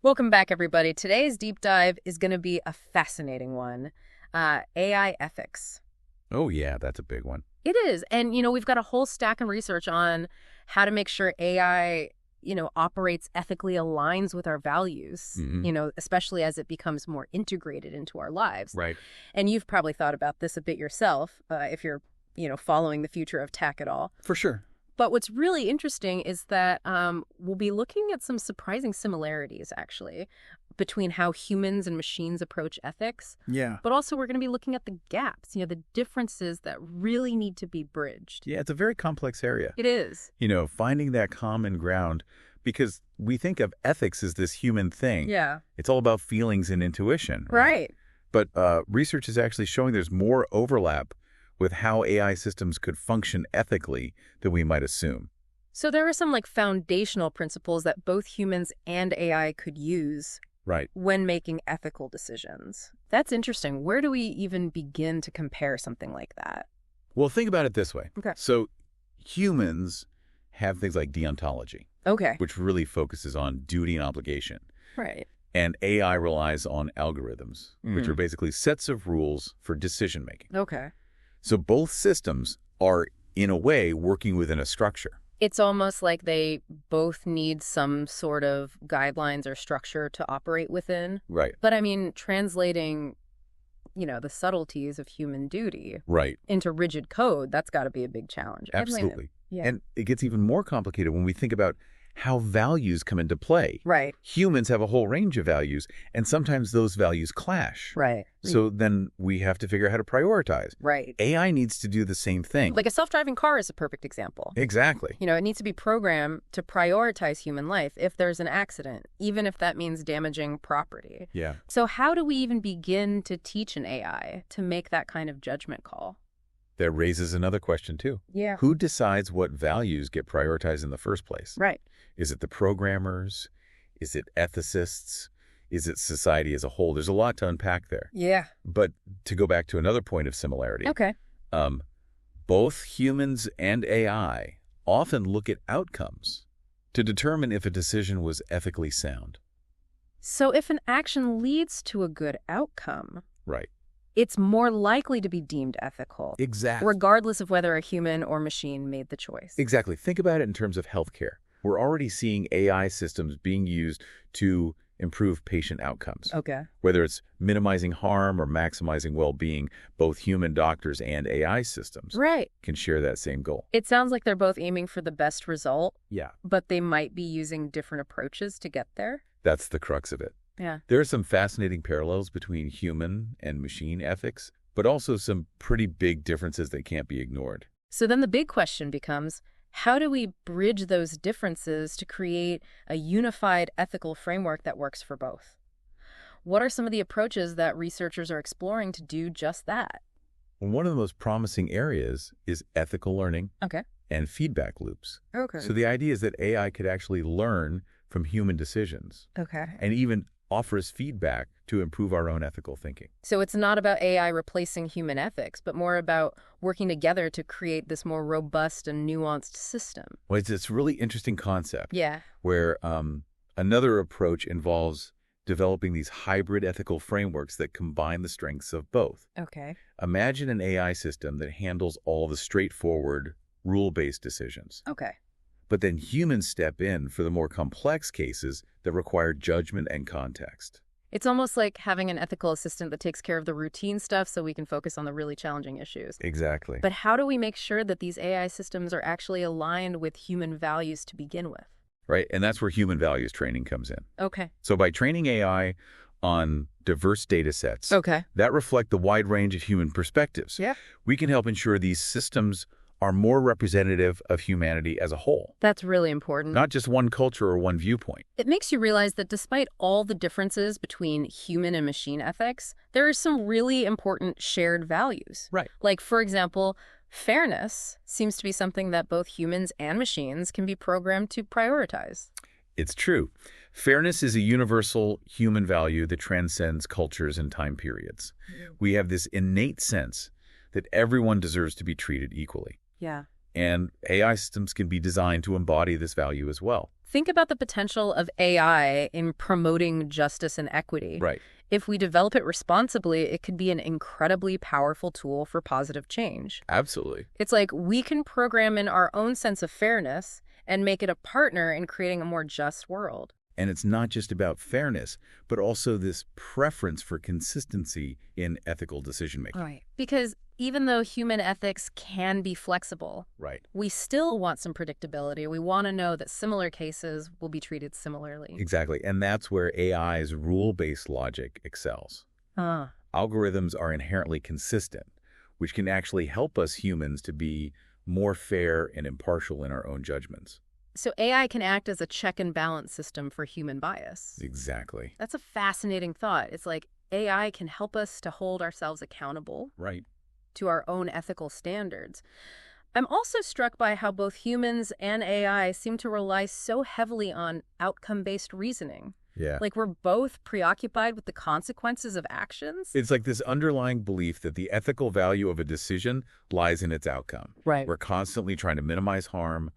Welcome back, everybody. Today's deep dive is going to be a fascinating one. AI ethics. Oh, yeah, that's a big one. It is. And, we've got a whole stack of research on how to make sure AI, operates ethically, aligns with our values, especially as it becomes more integrated into our lives. Right. And you've probably thought about this a bit yourself, if you're, following the future of tech at all. For sure. But what's really interesting is that we'll be looking at some surprising similarities, actually, between how humans and machines approach ethics. Yeah. But also we're going to be looking at the gaps, the differences that really need to be bridged. Yeah, it's a very complex area. It is. Finding that common ground, because we think of ethics as this human thing. Yeah. It's all about feelings and intuition. Right. But research is actually showing there's more overlap with how AI systems could function ethically than we might assume. So there are some foundational principles that both humans and AI could use when making ethical decisions. That's interesting. Where do we even begin to compare something like that? Well, think about it this way. Okay. So humans have things like deontology, which really focuses on duty and obligation. Right. And AI relies on algorithms, which are basically sets of rules for decision making. Okay. So both systems are, in a way, working within a structure. It's almost like they both need some sort of guidelines or structure to operate within. Right. But translating, the subtleties of human duty into rigid code, that's got to be a big challenge. Absolutely. Yeah. And it gets even more complicated when we think about how values come into play. Right. Humans have a whole range of values, and sometimes those values clash. Right. So then we have to figure out how to prioritize. Right. AI needs to do the same thing. Like a self-driving car is a perfect example. Exactly. It needs to be programmed to prioritize human life if there's an accident, even if that means damaging property. Yeah. So how do we even begin to teach an AI to make that kind of judgment call? That raises another question, too. Yeah. Who decides what values get prioritized in the first place? Right. Is it the programmers? Is it ethicists? Is it society as a whole? There's a lot to unpack there. Yeah. But to go back to another point of similarity, both humans and AI often look at outcomes to determine if a decision was ethically sound. So if an action leads to a good outcome, Right. it's more likely to be deemed ethical. Exactly. Regardless of whether a human or machine made the choice. Exactly. Think about it in terms of healthcare. We're already seeing AI systems being used to improve patient outcomes. Okay. Whether it's minimizing harm or maximizing well-being, both human doctors and AI systems can share that same goal. It sounds like they're both aiming for the best result. Yeah. But they might be using different approaches to get there. That's the crux of it. Yeah. There are some fascinating parallels between human and machine ethics, but also some pretty big differences that can't be ignored. So then the big question becomes, how do we bridge those differences to create a unified ethical framework that works for both? What are some of the approaches that researchers are exploring to do just that? Well, one of the most promising areas is ethical learning and feedback loops. Okay. So the idea is that AI could actually learn from human decisions and even offer us feedback to improve our own ethical thinking. So it's not about AI replacing human ethics, but more about working together to create this more robust and nuanced system. Well, it's a really interesting concept. Yeah. Where another approach involves developing these hybrid ethical frameworks that combine the strengths of both. Okay. Imagine an AI system that handles all the straightforward, rule-based decisions. Okay. But then humans step in for the more complex cases that require judgment and context. It's almost like having an ethical assistant that takes care of the routine stuff so we can focus on the really challenging issues. Exactly. But how do we make sure that these AI systems are actually aligned with human values to begin with? Right, and that's where human values training comes in. Okay. So by training AI on diverse data sets that reflect the wide range of human perspectives, we can help ensure these systems are more representative of humanity as a whole. That's really important. Not just one culture or one viewpoint. It makes you realize that despite all the differences between human and machine ethics, there are some really important shared values. Right. Like, for example, fairness seems to be something that both humans and machines can be programmed to prioritize. It's true. Fairness is a universal human value that transcends cultures and time periods. We have this innate sense that everyone deserves to be treated equally. Yeah. And AI systems can be designed to embody this value as well. Think about the potential of AI in promoting justice and equity. Right. If we develop it responsibly, it could be an incredibly powerful tool for positive change. Absolutely. It's like we can program in our own sense of fairness and make it a partner in creating a more just world. And it's not just about fairness, but also this preference for consistency in ethical decision-making. Right. Because even though human ethics can be flexible, Right. we still want some predictability. We want to know that similar cases will be treated similarly. Exactly. And that's where AI's rule-based logic excels. Algorithms are inherently consistent, which can actually help us humans to be more fair and impartial in our own judgments. So AI can act as a check and balance system for human bias. Exactly. That's a fascinating thought. It's like AI can help us to hold ourselves accountable Right. to our own ethical standards. I'm also struck by how both humans and AI seem to rely so heavily on outcome-based reasoning. Yeah. Like we're both preoccupied with the consequences of actions. It's like this underlying belief that the ethical value of a decision lies in its outcome. Right. We're constantly trying to minimize harm,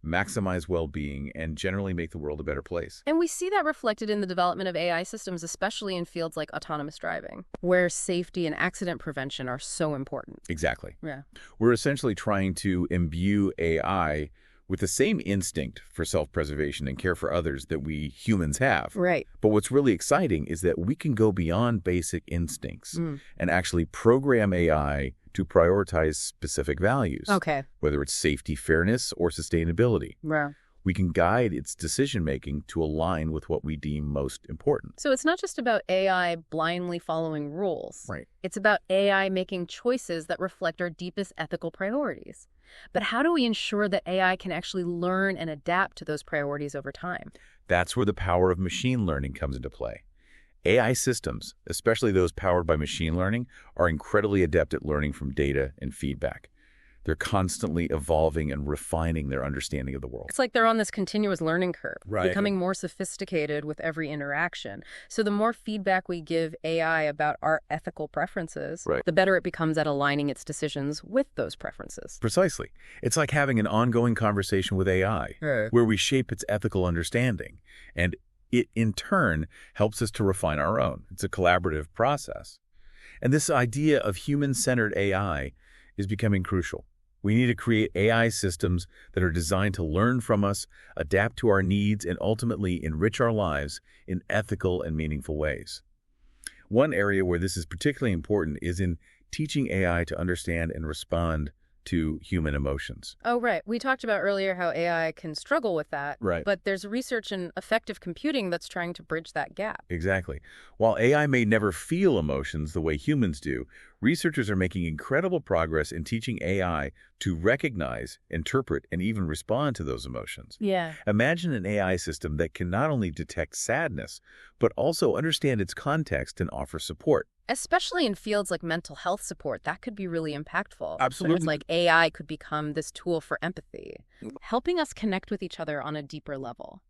maximize well-being, and generally make the world a better place. And we see that reflected in the development of AI systems, especially in fields like autonomous driving, where safety and accident prevention are so important. Exactly. Yeah. We're essentially trying to imbue AI with the same instinct for self-preservation and care for others that we humans have. Right. But what's really exciting is that we can go beyond basic instincts and actually program AI to prioritize specific values. Okay. Whether it's safety, fairness, or sustainability. Yeah. We can guide its decision-making to align with what we deem most important. So it's not just about AI blindly following rules. Right. It's about AI making choices that reflect our deepest ethical priorities. But how do we ensure that AI can actually learn and adapt to those priorities over time? That's where the power of machine learning comes into play. AI systems, especially those powered by machine learning, are incredibly adept at learning from data and feedback. They're constantly evolving and refining their understanding of the world. It's like they're on this continuous learning curve, Right. becoming more sophisticated with every interaction. So the more feedback we give AI about our ethical preferences, Right. the better it becomes at aligning its decisions with those preferences. Precisely. It's like having an ongoing conversation with AI, where we shape its ethical understanding, and it, in turn, helps us to refine our own. It's a collaborative process. And this idea of human-centered AI is becoming crucial. We need to create AI systems that are designed to learn from us, adapt to our needs, and ultimately enrich our lives in ethical and meaningful ways. One area where this is particularly important is in teaching AI to understand and respond to human emotions. Oh, right. We talked about earlier how AI can struggle with that. Right. But there's research in effective computing that's trying to bridge that gap. Exactly. While AI may never feel emotions the way humans do, researchers are making incredible progress in teaching AI to recognize, interpret, and even respond to those emotions. Yeah. Imagine an AI system that can not only detect sadness, but also understand its context and offer support. Especially in fields like mental health support, that could be really impactful. Absolutely. So it's like AI could become this tool for empathy, helping us connect with each other on a deeper level.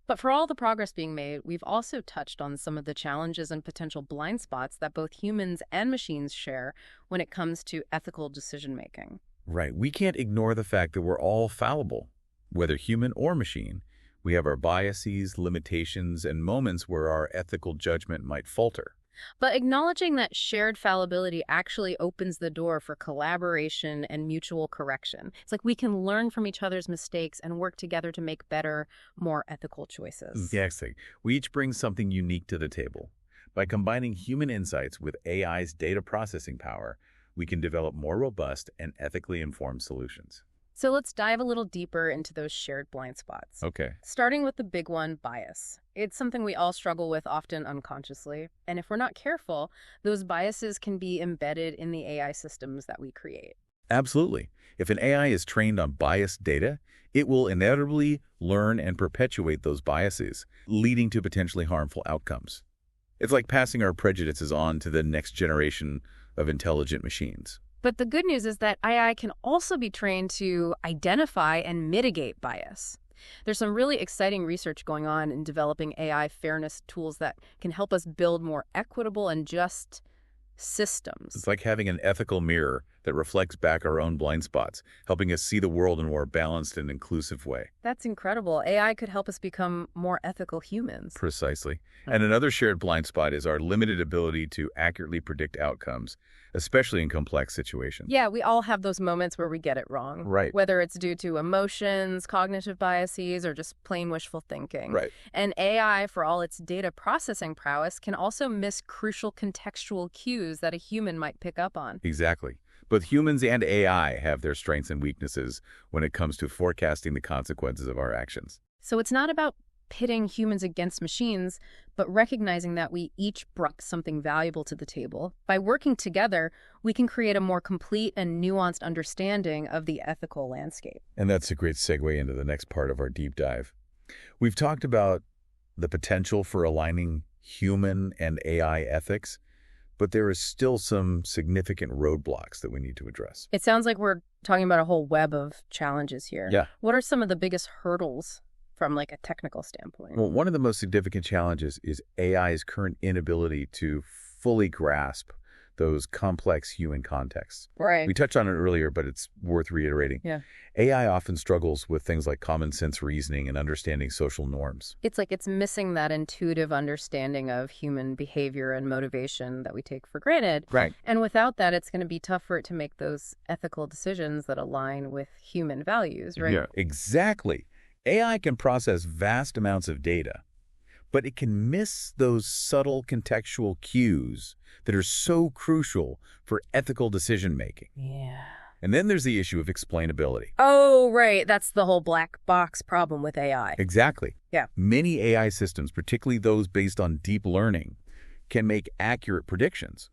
But for all the progress being made, we've also touched on some of the challenges and potential blind spots that both humans and machines share when it comes to ethical decision-making. Right. We can't ignore the fact that we're all fallible, whether human or machine. We have our biases, limitations, and moments where our ethical judgment might falter. But acknowledging that shared fallibility actually opens the door for collaboration and mutual correction. It's like we can learn from each other's mistakes and work together to make better, more ethical choices. Exactly. We each bring something unique to the table. By combining human insights with AI's data processing power, we can develop more robust and ethically informed solutions. So let's dive a little deeper into those shared blind spots. Okay. Starting with the big one, bias. It's something we all struggle with, often unconsciously. And if we're not careful, those biases can be embedded in the AI systems that we create. Absolutely. If an AI is trained on biased data, it will inevitably learn and perpetuate those biases, leading to potentially harmful outcomes. It's like passing our prejudices on to the next generation of intelligent machines. But the good news is that AI can also be trained to identify and mitigate bias. There's some really exciting research going on in developing AI fairness tools that can help us build more equitable and just systems. It's like having an ethical mirror that reflects back our own blind spots, helping us see the world in a more balanced and inclusive way. That's incredible. AI could help us become more ethical humans. Precisely. And another shared blind spot is our limited ability to accurately predict outcomes, especially in complex situations. Yeah, we all have those moments where we get it wrong. Right. Whether it's due to emotions, cognitive biases, or just plain wishful thinking. Right. And AI, for all its data processing prowess, can also miss crucial contextual cues that a human might pick up on. Exactly. Both humans and AI have their strengths and weaknesses when it comes to forecasting the consequences of our actions. So it's not about pitting humans against machines, but recognizing that we each brought something valuable to the table. By working together, we can create a more complete and nuanced understanding of the ethical landscape. And that's a great segue into the next part of our deep dive. We've talked about the potential for aligning human and AI ethics, but there is still some significant roadblocks that we need to address. It sounds like we're talking about a whole web of challenges here. Yeah. What are some of the biggest hurdles from like a technical standpoint? Well, one of the most significant challenges is AI's current inability to fully grasp those complex human contexts. Right. We touched on it earlier, but it's worth reiterating. Yeah. AI often struggles with things like common sense reasoning and understanding social norms. It's like it's missing that intuitive understanding of human behavior and motivation that we take for granted. Right. And without that, it's going to be tough for it to make those ethical decisions that align with human values, right? Yeah, exactly. AI can process vast amounts of data, but it can miss those subtle contextual cues that are so crucial for ethical decision-making. Yeah. And then there's the issue of explainability. Oh, right. That's the whole black box problem with AI. Exactly. Yeah. Many AI systems, particularly those based on deep learning, can make accurate predictions,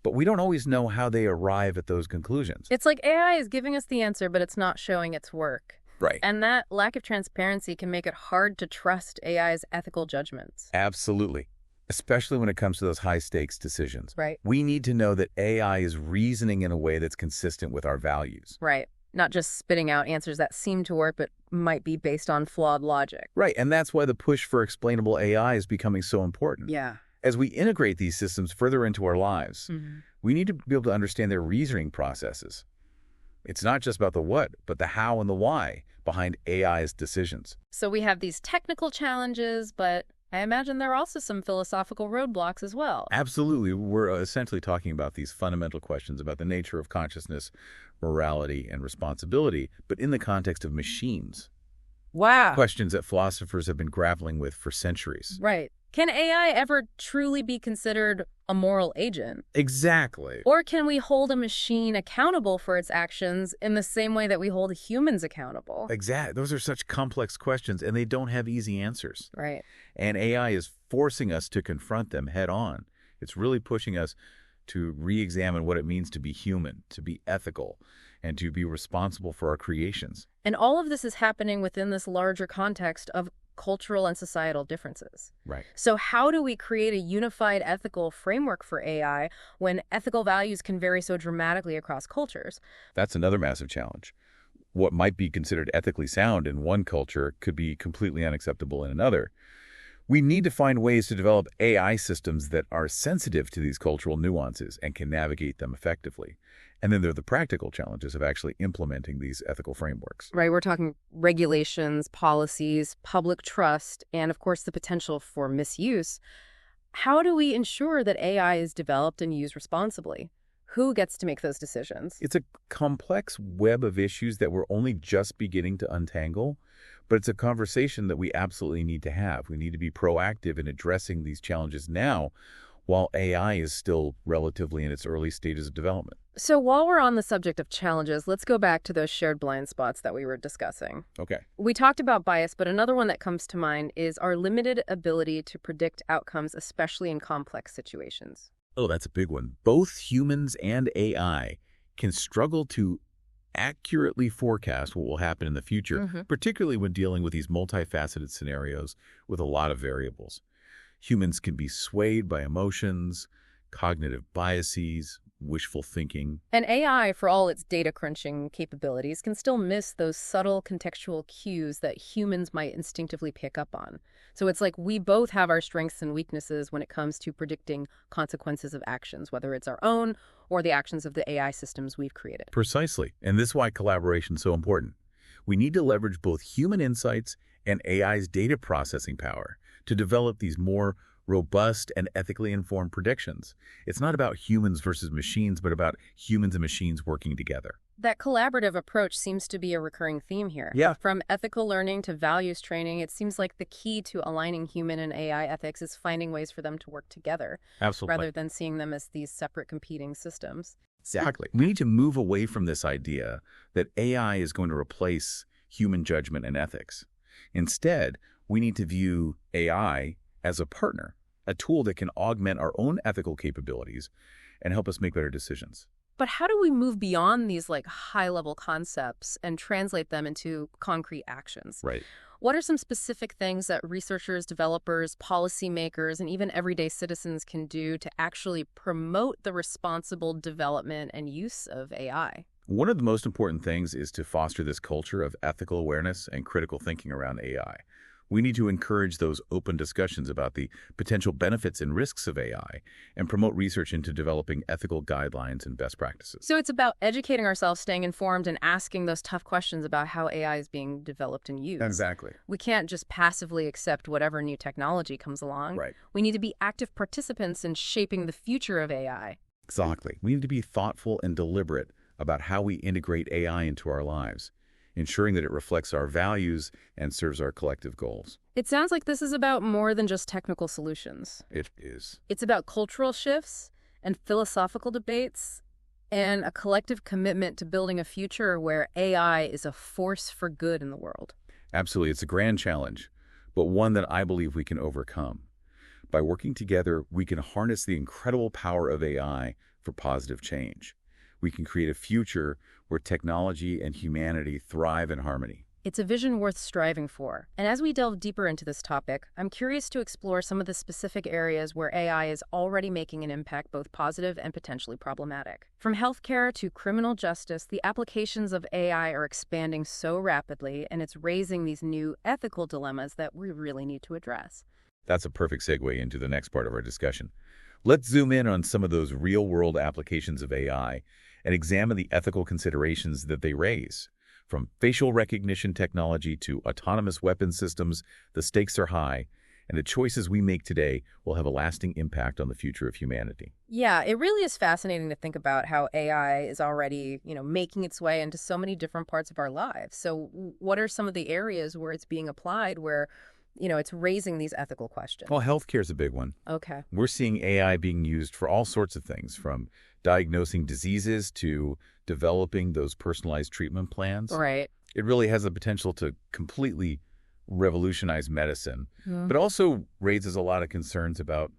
but we don't always know how they arrive at those conclusions. It's like AI is giving us the answer, but it's not showing its work. Right. And that lack of transparency can make it hard to trust AI's ethical judgments. Absolutely. Especially when it comes to those high-stakes decisions. Right. We need to know that AI is reasoning in a way that's consistent with our values. Right. Not just spitting out answers that seem to work, but might be based on flawed logic. Right. And that's why the push for explainable AI is becoming so important. Yeah. As we integrate these systems further into our lives, we need to be able to understand their reasoning processes. It's not just about the what, but the how and the why behind AI's decisions. So we have these technical challenges, but I imagine there are also some philosophical roadblocks as well. Absolutely. We're essentially talking about these fundamental questions about the nature of consciousness, morality, and responsibility, but in the context of machines. Wow. Questions that philosophers have been grappling with for centuries. Right. Can AI ever truly be considered a moral agent? Exactly. Or can we hold a machine accountable for its actions in the same way that we hold humans accountable? Exactly. Those are such complex questions, and they don't have easy answers. Right. And AI is forcing us to confront them head on. It's really pushing us to re-examine what it means to be human, to be ethical, and to be responsible for our creations. And all of this is happening within this larger context of cultural and societal differences. Right. So how do we create a unified ethical framework for AI when ethical values can vary so dramatically across cultures? That's another massive challenge. What might be considered ethically sound in one culture could be completely unacceptable in another. We need to find ways to develop AI systems that are sensitive to these cultural nuances and can navigate them effectively. And then there are the practical challenges of actually implementing these ethical frameworks. Right, we're talking regulations, policies, public trust, and of course the potential for misuse. How do we ensure that AI is developed and used responsibly? Who gets to make those decisions? It's a complex web of issues that we're only just beginning to untangle, but it's a conversation that we absolutely need to have. We need to be proactive in addressing these challenges now, while AI is still relatively in its early stages of development. So while we're on the subject of challenges, let's go back to those shared blind spots that we were discussing. Okay. We talked about bias, but another one that comes to mind is our limited ability to predict outcomes, especially in complex situations. Oh, that's a big one. Both humans and AI can struggle to accurately forecast what will happen in the future, particularly when dealing with these multifaceted scenarios with a lot of variables. Humans can be swayed by emotions, cognitive biases, wishful thinking. And AI, for all its data crunching capabilities, can still miss those subtle contextual cues that humans might instinctively pick up on. So it's like we both have our strengths and weaknesses when it comes to predicting consequences of actions, whether it's our own or the actions of the AI systems we've created. Precisely. And this is why collaboration is so important. We need to leverage both human insights and AI's data processing power to develop these more robust and ethically informed predictions. It's not about humans versus machines, but about humans and machines working together. That collaborative approach seems to be a recurring theme here. Yeah. From ethical learning to values training, it seems like the key to aligning human and AI ethics is finding ways for them to work together. Absolutely. Rather than seeing them as these separate competing systems. Exactly. We need to move away from this idea that AI is going to replace human judgment and ethics. Instead, we need to view AI as a partner, a tool that can augment our own ethical capabilities and help us make better decisions. But how do we move beyond these high-level concepts and translate them into concrete actions? Right. What are some specific things that researchers, developers, policymakers, and even everyday citizens can do to actually promote the responsible development and use of AI? One of the most important things is to foster this culture of ethical awareness and critical thinking around AI. We need to encourage those open discussions about the potential benefits and risks of AI and promote research into developing ethical guidelines and best practices. So it's about educating ourselves, staying informed, and asking those tough questions about how AI is being developed and used. Exactly. We can't just passively accept whatever new technology comes along. Right. We need to be active participants in shaping the future of AI. Exactly. We need to be thoughtful and deliberate about how we integrate AI into our lives, ensuring that it reflects our values and serves our collective goals. It sounds like this is about more than just technical solutions. It is. It's about cultural shifts and philosophical debates and a collective commitment to building a future where AI is a force for good in the world. Absolutely. It's a grand challenge, but one that I believe we can overcome. By working together, we can harness the incredible power of AI for positive change. We can create a future where technology and humanity thrive in harmony. It's a vision worth striving for. And as we delve deeper into this topic, I'm curious to explore some of the specific areas where AI is already making an impact, both positive and potentially problematic. From healthcare to criminal justice, the applications of AI are expanding so rapidly, and it's raising these new ethical dilemmas that we really need to address. That's a perfect segue into the next part of our discussion. Let's zoom in on some of those real-world applications of AI and examine the ethical considerations that they raise. From facial recognition technology to autonomous weapon systems, the stakes are high, and the choices we make today will have a lasting impact on the future of humanity. Yeah, it really is fascinating to think about how AI is already, making its way into so many different parts of our lives. So what are some of the areas where it's being applied where it's raising these ethical questions? Well, healthcare is a big one. Okay. We're seeing AI being used for all sorts of things, from diagnosing diseases to developing those personalized treatment plans. Right. It really has the potential to completely revolutionize medicine, but also raises a lot of concerns about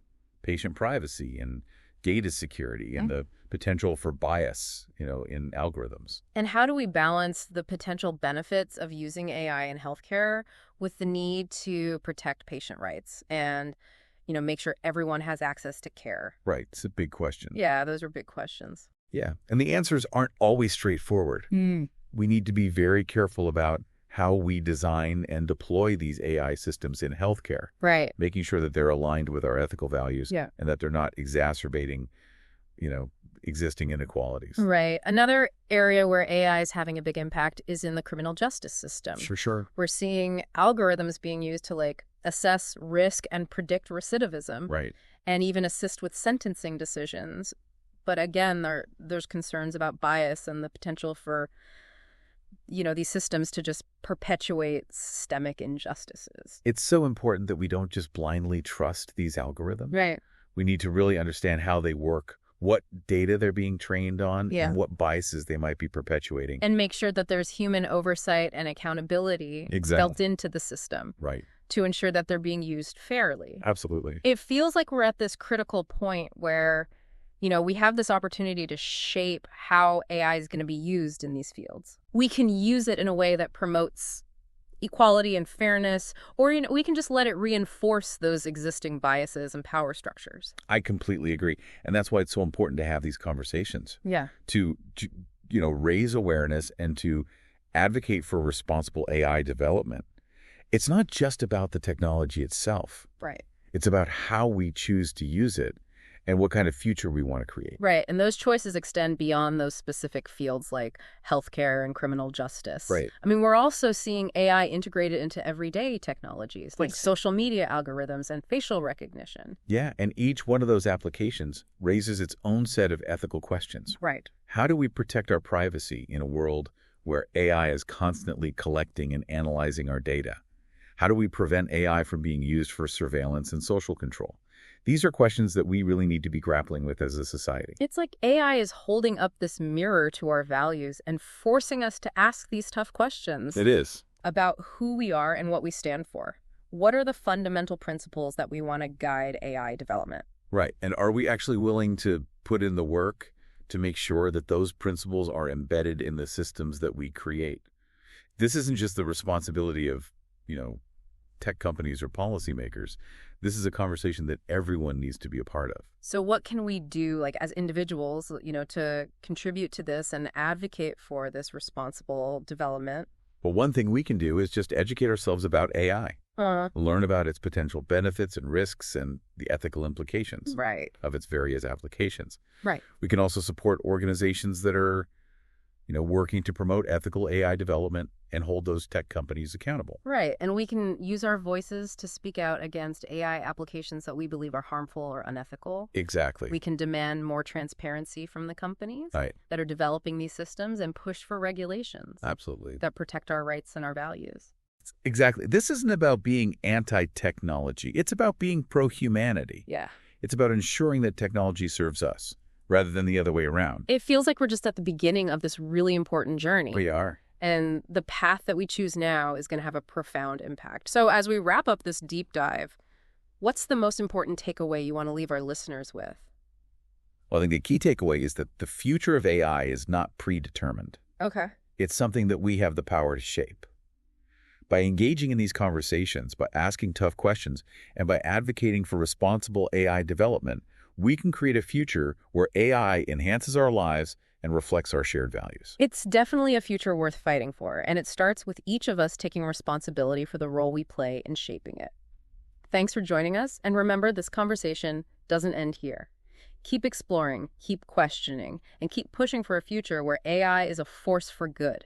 patient privacy and data security and the potential for bias, in algorithms. And how do we balance the potential benefits of using AI in healthcare with the need to protect patient rights and, make sure everyone has access to care? Right. It's a big question. Yeah, those are big questions. Yeah. And the answers aren't always straightforward. We need to be very careful about how we design and deploy these AI systems in healthcare. Right. Making sure that they're aligned with our ethical values and that they're not exacerbating, existing inequalities. Right. Another area where AI is having a big impact is in the criminal justice system. Sure. We're seeing algorithms being used to assess risk and predict recidivism. Right. And even assist with sentencing decisions. But again, there's concerns about bias and the potential for these systems to just perpetuate systemic injustices. It's so important that we don't just blindly trust these algorithms. Right. We need to really understand how they work, what data they're being trained on, and what biases they might be perpetuating. And make sure that there's human oversight and accountability built into the system. Right. To ensure that they're being used fairly. Absolutely. It feels like we're at this critical point where, we have this opportunity to shape how AI is going to be used in these fields. We can use it in a way that promotes equality and fairness, or we can just let it reinforce those existing biases and power structures. I completely agree. And that's why it's so important to have these conversations. Yeah. To raise awareness and to advocate for responsible AI development. It's not just about the technology itself. Right. It's about how we choose to use it and what kind of future we want to create. Right. And those choices extend beyond those specific fields like healthcare and criminal justice. Right. I mean, we're also seeing AI integrated into everyday technologies like social media algorithms and facial recognition. Yeah. And each one of those applications raises its own set of ethical questions. Right. How do we protect our privacy in a world where AI is constantly collecting and analyzing our data? How do we prevent AI from being used for surveillance and social control? These are questions that we really need to be grappling with as a society. It's like AI is holding up this mirror to our values and forcing us to ask these tough questions. It is. About who we are and what we stand for. What are the fundamental principles that we want to guide AI development? Right. And are we actually willing to put in the work to make sure that those principles are embedded in the systems that we create? This isn't just the responsibility of, tech companies or policymakers. This is a conversation that everyone needs to be a part of. So what can we do, like as individuals, to contribute to this and advocate for this responsible development? Well, one thing we can do is just educate ourselves about AI. Learn about its potential benefits and risks and the ethical implications of its various applications. Right. We can also support organizations that are, working to promote ethical AI development and hold those tech companies accountable. Right. And we can use our voices to speak out against AI applications that we believe are harmful or unethical. Exactly. We can demand more transparency from the companies that are developing these systems and push for regulations. Absolutely. That protect our rights and our values. Exactly. This isn't about being anti-technology. It's about being pro-humanity. Yeah. It's about ensuring that technology serves us rather than the other way around. It feels like we're just at the beginning of this really important journey. We are. And the path that we choose now is going to have a profound impact. So as we wrap up this deep dive, what's the most important takeaway you want to leave our listeners with? Well, I think the key takeaway is that the future of AI is not predetermined. Okay. It's something that we have the power to shape. By engaging in these conversations, by asking tough questions, and by advocating for responsible AI development, we can create a future where AI enhances our lives and reflects our shared values. It's definitely a future worth fighting for, and it starts with each of us taking responsibility for the role we play in shaping it. Thanks for joining us, and remember, this conversation doesn't end here. Keep exploring, keep questioning, and keep pushing for a future where AI is a force for good,